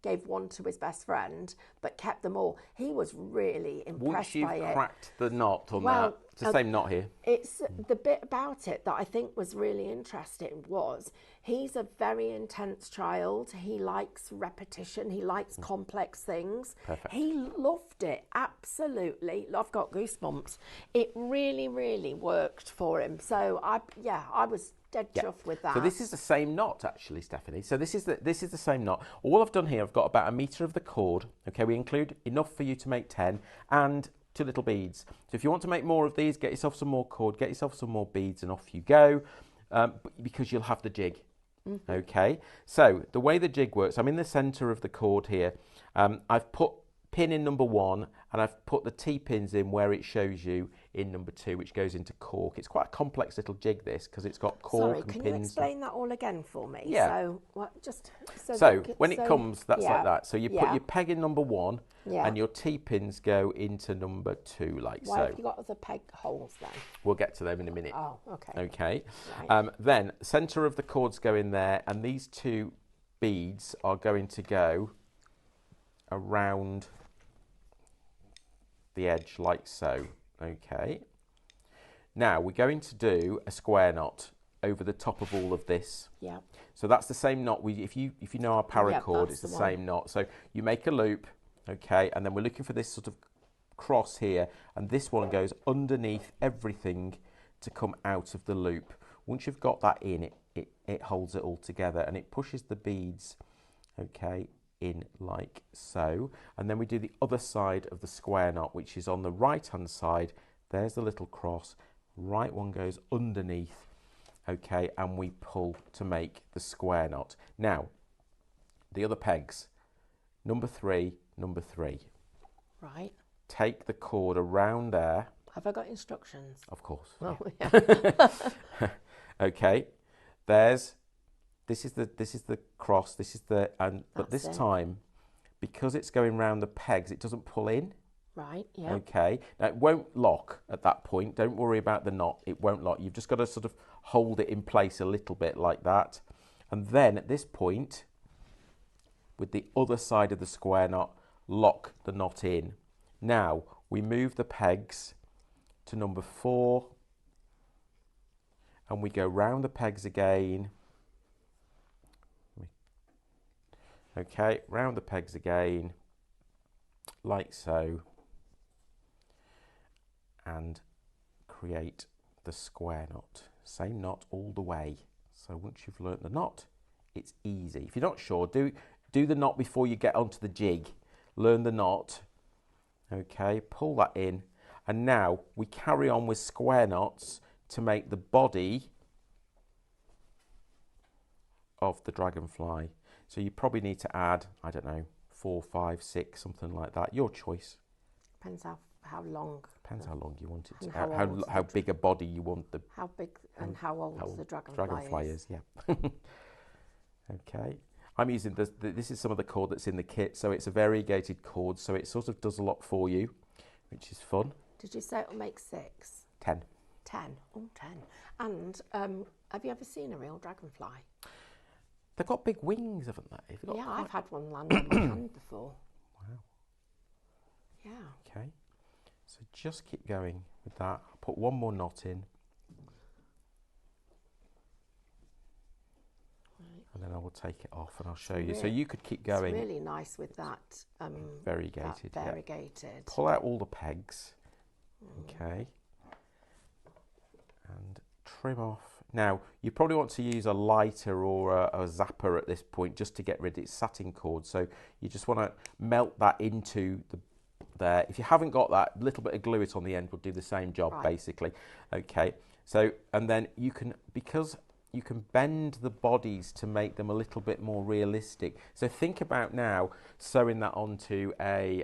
gave one to his best friend, but kept them all. He was really impressed by it. Once you've cracked the knot on that, it's the same knot here. It's the bit about it that I think was really interesting was he's a very intense child. He likes repetition. He likes complex things. Perfect. He loved it, absolutely. I've got goosebumps. It really, really worked for him. So I was dead chuffed with that. So this is the same knot, actually, Stephanie. So this is the same knot. All I've done here, I've got about 1 metre of the cord. Okay, we include enough for you to make 10 and 2 little beads. So if you want to make more of these, get yourself some more cord, get yourself some more beads, and off you go, because you'll have the jig. Okay, so the way the jig works, I'm in the centre of the cord here. I've put pin in number 1, and I've put the T-pins in where it shows you in number 2, which goes into cork. It's quite a complex little jig, this, because it's got cork and pins. Sorry, can you explain that all again for me? Yeah. So, when it comes, that's like that. So you put your peg in number 1, and your T-pins go into number 2, like so. Why have you got other peg holes then? We'll get to them in a minute. Oh, okay. Okay. Right. Then, centre of the cords go in there, and these 2 beads are going to go around the edge like so. Okay. Now we're going to do a square knot over the top of all of this. Yeah. So that's the same knot. If you know our paracord, it's the same knot. So you make a loop, okay, and then we're looking for this sort of cross here, and this one goes underneath everything to come out of the loop. Once you've got that in, it holds it all together, and it pushes the beads, okay, in like so. And then we do the other side of the square knot, which is on the right hand side. There's the little cross, right one goes underneath, okay, and we pull to make the square knot. Now the other pegs, number 3, number 3, right, take the cord around there. Have I got instructions? Of course. Oh, yeah. Okay, this is the cross, this is the, but this time, because it's going round the pegs, it doesn't pull in. Right, yeah. Okay, now it won't lock at that point. Don't worry about the knot, it won't lock. You've just got to sort of hold it in place a little bit like that. And then at this point, with the other side of the square knot, lock the knot in. Now, we move the pegs to number 4, and we go round the pegs again. Okay, round the pegs again, like so, and create the square knot. Same knot all the way. So once you've learnt the knot, it's easy. If you're not sure, do the knot before you get onto the jig. Learn the knot. Okay, pull that in, and now we carry on with square knots to make the body of the dragonfly. So you probably need to add, I don't know, 4, 5, 6, something like that. Your choice. Depends how long. Depends how long you want it. And How big a body you want the. How big and how old the dragonfly is. Yeah. Okay. I'm using this. This is some of the cord that's in the kit, so it's a variegated cord, so it sort of does a lot for you, which is fun. Did you say it'll make 6? 10. 10. Oh, 10. And have you ever seen a real dragonfly? They've got big wings, haven't they? Yeah, I've had one land on my hand before. Wow. Yeah. Okay. So just keep going with that. I'll put one more knot in. And then I will take it off and I'll show you. So you could keep going. It's really nice with that variegated. That variegated. Yeah. Pull out all the pegs. Okay. And trim off. Now, you probably want to use a lighter or a zapper at this point just to get rid of its satin cord. So you just want to melt that into there. If you haven't got that, little bit of glue it on the end will do the same job, basically. Okay. So, and then you can, because you can bend the bodies to make them a little bit more realistic. So think about now sewing that onto a,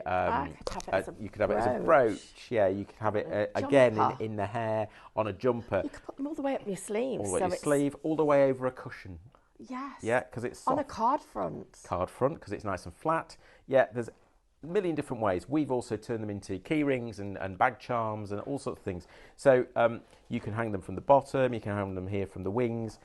you could have it as a brooch. Yeah, you could have it again in the hair, on a jumper. You could put them all the way up your sleeves. All the way up your sleeve, all the way over a cushion. Yes. Yeah, because it's soft. On a card front. Card front, because it's nice and flat. Yeah, there's a million different ways. We've also turned them into key rings and bag charms and all sorts of things. So you can hang them from the bottom, you can hang them here from the wings,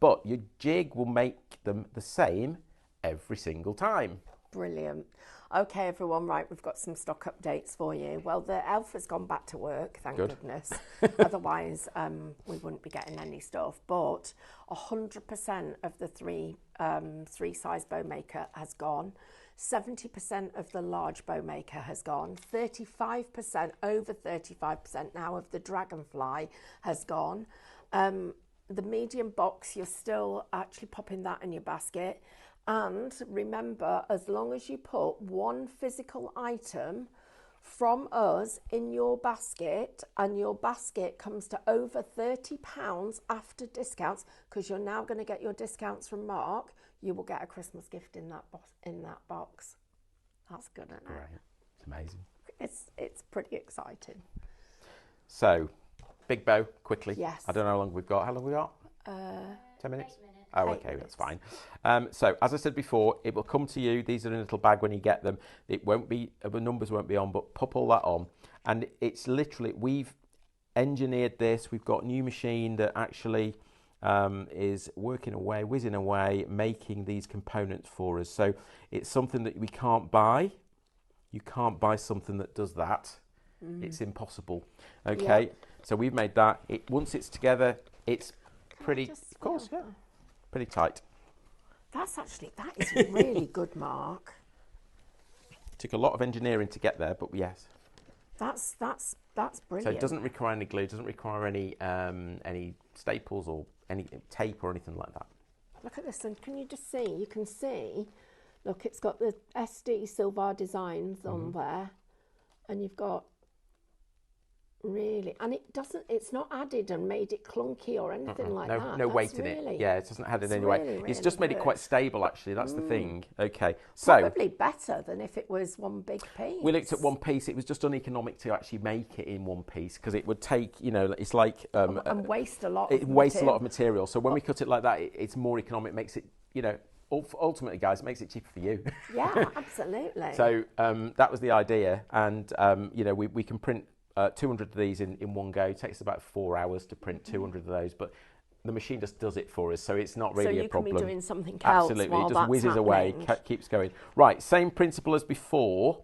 but your jig will make them the same every single time. Brilliant. Okay, everyone, right, we've got some stock updates for you. Well, the elf has gone back to work, thank goodness. Otherwise, we wouldn't be getting any stuff. But 100% of the three-size bow maker has gone. 70% of the large bow maker has gone. 35%, over 35% now of the dragonfly has gone. The medium box, you're still actually popping that in your basket. And remember, as long as you put one physical item from us in your basket, and your basket comes to over £30 after discounts, because you're now going to get your discounts from Mark, you will get a Christmas gift in that box. That's good, isn't it? Great. It's amazing. It's pretty exciting. So, big bow, quickly. Yes. I don't know how long we've got. How long have we got? 10 minutes? 8 minutes. Oh, okay, that's fine. So, as I said before, it will come to you. These are in a little bag when you get them. It won't be, the numbers won't be on, but pop all that on. And it's literally, we've engineered this. We've got a new machine that actually is working away, whizzing away, making these components for us. So, it's something that we can't buy. You can't buy something that does that. It's impossible. Okay, so we've made that. Once it's together, it's pretty, of course, yeah, pretty tight. That is really good, Mark. Took a lot of engineering to get there, but yes. That's brilliant. So it doesn't require any glue, doesn't require any staples or any tape or anything like that. Look at this, and can you just see? You can see, look, it's got the SD Silvar Designs on there, and you've got really, and it's not added and made it clunky or anything like that. No weight in it. Yeah, it doesn't add in any weight. It's just made it quite stable, actually. That's the thing. Okay, so probably better than if it was one big piece. We looked at one piece. It was just uneconomic to actually make it in one piece because it would take, it's like and waste a lot. It wastes a lot of material. So when we cut it like that, it's more economic. Makes it, ultimately, guys, it makes it cheaper for you. Yeah, absolutely. So that was the idea, and we can print 200 of these in one go. It takes about 4 hours to print 200 of those, but the machine just does it for us, so it's not really a problem. So you can be doing something else. Absolutely, while it just whizzes away, keeps going. Right, same principle as before.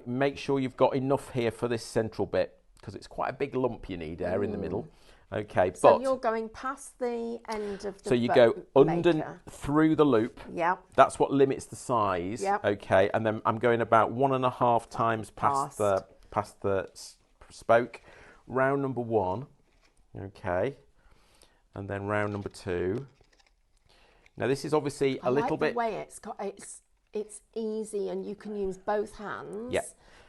Make sure you've got enough here for this central bit, because it's quite a big lump you need there in the middle. Okay, so but you're going past the end of the so you go under through the loop. Yeah. That's what limits the size. Yeah. Okay, and then I'm going about 1.5 times past the spoke. Round number 1. Okay, and then round number 2. Now this is obviously a little bit. The way it's easy, and you can use both hands. Yeah.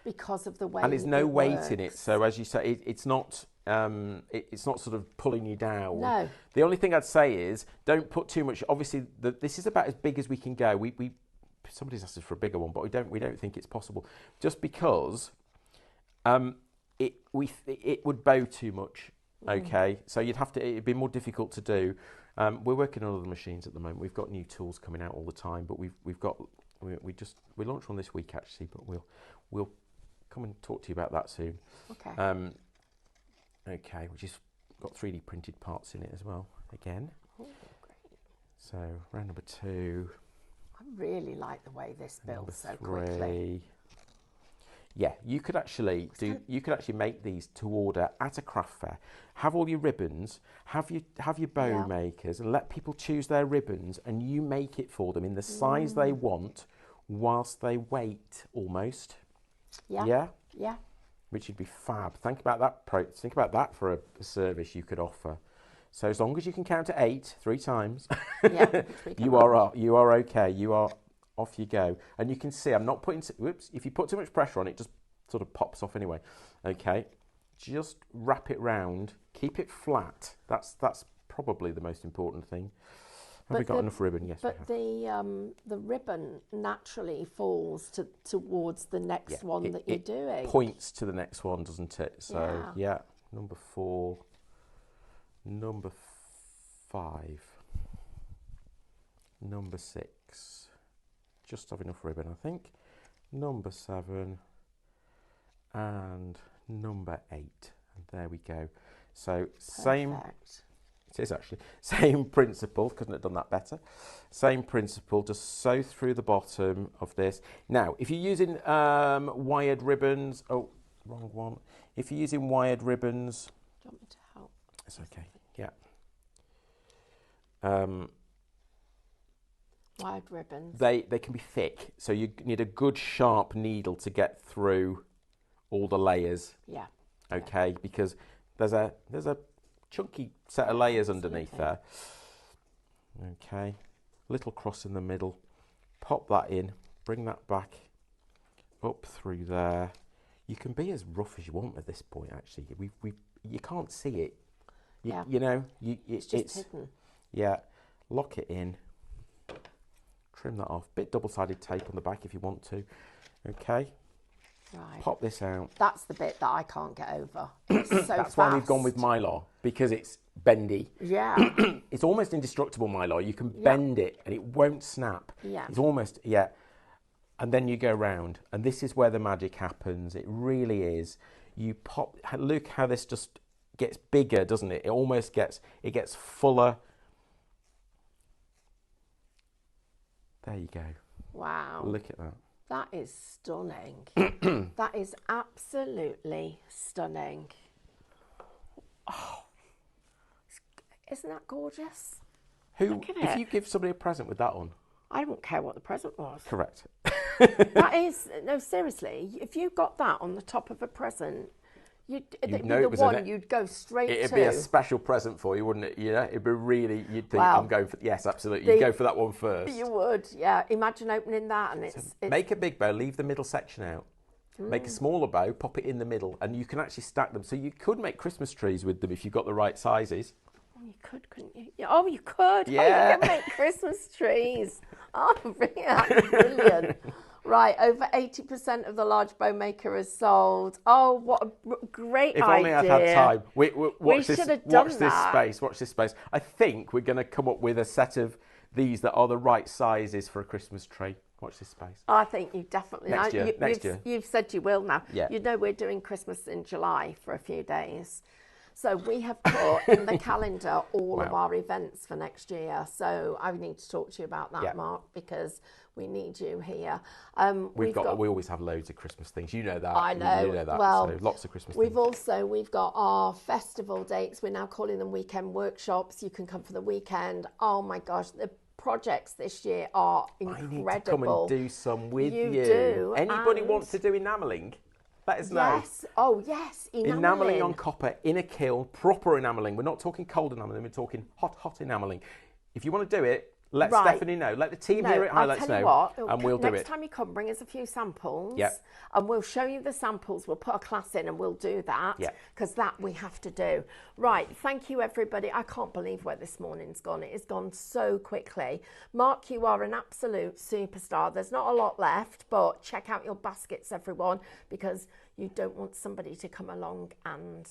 Because of the way. And there's no weight in it, so as you say, it's not sort of pulling you down. No. The only thing I'd say is don't put too much. Obviously, this is about as big as we can go. We somebody's asked us for a bigger one, but we don't think it's possible, just because it would bow too much. Okay, so it'd be more difficult to do. We're working on other machines at the moment. We've got new tools coming out all the time, but we launched one this week actually, but we'll come and talk to you about that soon. Okay. Okay, which has got 3D printed parts in it as well. Again. Oh, great. So round number 2. I really like the way this builds so 3. quickly. Yeah, you could actually make these to order at a craft fair. Have all your ribbons, have your bow makers, and let people choose their ribbons, and you make it for them in the size they want, whilst they wait almost. Yeah. Yeah. Yeah. Which would be fab. Think about that for a service you could offer. So as long as you can count to 8 3 times, you are okay. You are off you go. And you can see I'm not putting. Whoops! If you put too much pressure on it, just sort of pops off anyway. Okay, just wrap it round. Keep it flat. That's probably the most important thing. Have we got enough ribbon? Yes, but we have. the ribbon naturally falls towards the next one that you're doing. Points to the next one, doesn't it? So yeah, number 4, number 5, number 6. Just have enough ribbon, I think. Number 7 and number 8, and there we go. So same. It is actually. Same principle, couldn't have done that better. Same principle, just sew through the bottom of this. Now, if you're using wired ribbons, oh, wrong one. If you're using wired ribbons, do you want me to help? It's okay, yeah. Wired ribbons. They can be thick, so you need a good sharp needle to get through all the layers. Yeah. Okay, because there's a chunky set of layers underneath there. Okay, little cross in the middle. Pop that in. Bring that back up through there. You can be as rough as you want at this point. Actually, you can't see it. You know, it's hidden. Yeah, lock it in. Trim that off. Bit double-sided tape on the back if you want to. Okay. Right. Pop this out. That's the bit that I can't get over. It's so That's why we've gone with Mylar, because it's bendy. Yeah. It's almost indestructible Mylar. You can bend it and it won't snap. Yeah. It's almost, and then you go round, and this is where the magic happens. It really is. You pop. Look how this just gets bigger, doesn't it? It gets fuller. There you go. Wow. Look at that. That is stunning. That is absolutely stunning. Oh, isn't that gorgeous? If you give somebody a present with that on? I don't care what the present was. Correct. That is, no, seriously, if you got that on the top of a present, you'd go straight to. It'd be a special present for you, wouldn't it? Yeah, it'd be really. You'd think I'm going for. Yes, absolutely. You'd go for that one first. You would, yeah. Imagine opening that and it's make a big bow. Leave the middle section out. Make a smaller bow. Pop it in the middle, and you can actually stack them. So you could make Christmas trees with them if you've got the right sizes. Oh, you could, couldn't you? Oh, you could. Yeah. Oh, you can make Christmas trees. Oh, brilliant. Right, over 80% of the large bow maker is sold. Oh, what a great idea. If only I'd had time. We should have done that. Watch this space. I think we're going to come up with a set of these that are the right sizes for a Christmas tree. Watch this space. I think you definitely... Next year. You've said you will now. Yeah. You know we're doing Christmas in July for a few days. So we have put in the calendar all of our events for next year. So I need to talk to you about that, Mark, because we need you here. We always have loads of Christmas things. You know that. I know. You know that. Well, so lots of Christmas we've things. We've got our festival dates. We're now calling them weekend workshops. You can come for the weekend. Oh my gosh, the projects this year are incredible. I need to come and do some with you. You do. Anybody wants to do enamelling? Let us know. Yes. Oh, yes. Enamelling on copper in a kiln, proper enamelling. We're not talking cold enamelling, we're talking hot enamelling. If you want to do it, Let Right. Stephanie know. Let the team here at I'll Highlights tell you know, what, and we'll do it. Next time you come, bring us a few samples. Yep. And we'll show you the samples. We'll put a class in and we'll do that. Yep. Because that we have to do. Right, thank you everybody. I can't believe where this morning's gone. It has gone so quickly. Mark, you are an absolute superstar. There's not a lot left, but check out your baskets, everyone, because you don't want somebody to come along and,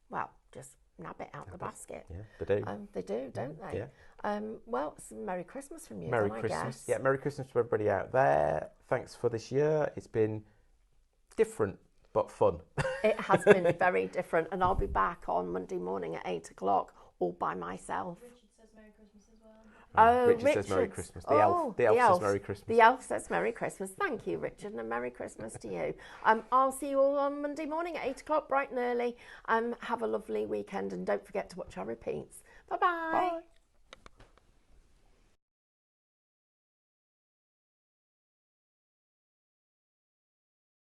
well, just nab it out the basket. Yeah, they do. They do, don't they? Yeah. Well, it's a Merry Christmas from you, Merry then, Christmas. I guess. Yeah, Merry Christmas to everybody out there. Thanks for this year. It's been different, but fun. It has been very different, and I'll be back on Monday morning at 8 o'clock all by myself. Richard says Merry Christmas as well. Oh, Richard says Merry Christmas. The elf says Merry Christmas. The elf says Merry Christmas. Thank you, Richard, and a Merry Christmas to you. I'll see you all on Monday morning at 8 o'clock, bright and early. Have a lovely weekend, and don't forget to watch our repeats. Bye-bye. Bye.